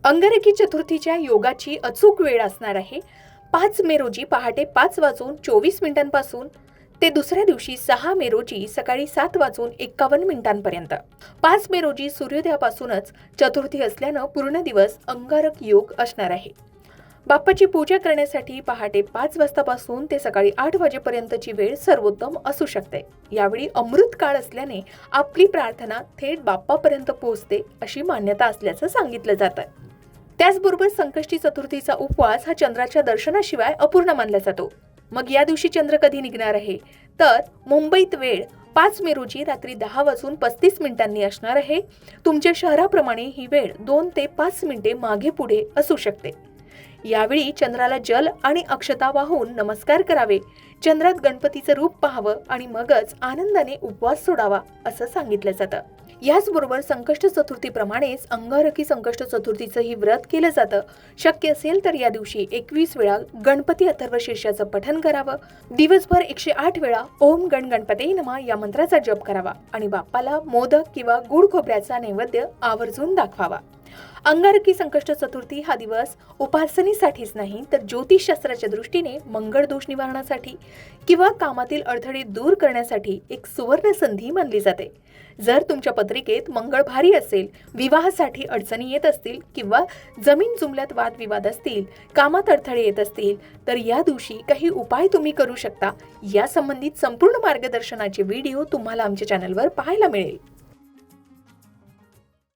अंगारकी चतुर्थीच्या योगाची अचूक वेळ असणार आहे 5 मे रोजी पहाटे 5:24 पासून ते दुसऱ्या दिवशी 6 मे रोजी सकाळी 7:51 पर्यंत। 5 मे रोजी सूर्योदयापासूनच चतुर्थी असल्यानं पूर्ण दिवस अंगारक योग असणार आहे। बाप्पाची पूजा करण्यासाठी पहाटे 5 वाजतापासून ते सकाळी 8 वाजेपर्यंतची वेळ सर्वोत्तम असू शकते। यावेळी अमृत काळ असल्याने आपली प्रार्थना थेट बाप्पापर्यंत पोहोचते अशी मान्यता असल्याचं सांगितलं जातं। त्याचबरोबर संकष्टी चतुर्थीचा उपवास हा चंद्राच्या दर्शनाशिवाय अपूर्ण मानला जातो। मग या दिवशी चंद्र कधी निघणार आहे तर मुंबईत वेळ 5 मे रोजी रात्री 10:35 असणार आहे। तुमच्या शहराप्रमाणे ही वेळ 2 ते 5 मिनिटे मागे पुढे असू शकते। यावेळी चंद्राला जल आणि अक्षता वाहून नमस्कार करावे, चंद्रात गणपतीचं रूप पाहावं आणि मगच आनंदाने उपवास सोडावा असं सांगितलं जातं। याचबरोबर संकष्ट चतुर्थीप्रमाणेच अंगारकी संकष्ट चतुर्थीचंही व्रत केलं जातं। शक्य असेल तर या दिवशी 21 वेळा गणपती अथर्वशीर्षाचं पठण करावं, दिवसभर 108 वेळा ओम गण गणपते नमः या मंत्राचा जप करावा आणि बाप्पाला मोदक किंवा गुळ खोबऱ्याचा नैवेद्य आवर्जून दाखवावा। अंगारकी संकष्ट चतुर्थी हा दिवस उपासनेसाठीच नाही तर ज्योतिषशास्त्राच्या दृष्टीने मंगळ दोष निवारणासाठी किंवा कामातील अडथळे दूर करण्यासाठी एक सुवर्ण संधी मानली जाते। जर तुमच्या पत्रिकेत मंगळ भारी असेल, विवाहासाठी अडचणी येत असतील किंवा जमीन जुमल्यात वादविवाद असतील, कामात अडथळे येत असतील तर या दिवशी काही उपाय तुम्ही करू शकता। या संबंधित संपूर्ण मार्गदर्शनाचे व्हिडिओ तुम्हाला आमच्या चॅनलवर पाहायला मिळेल।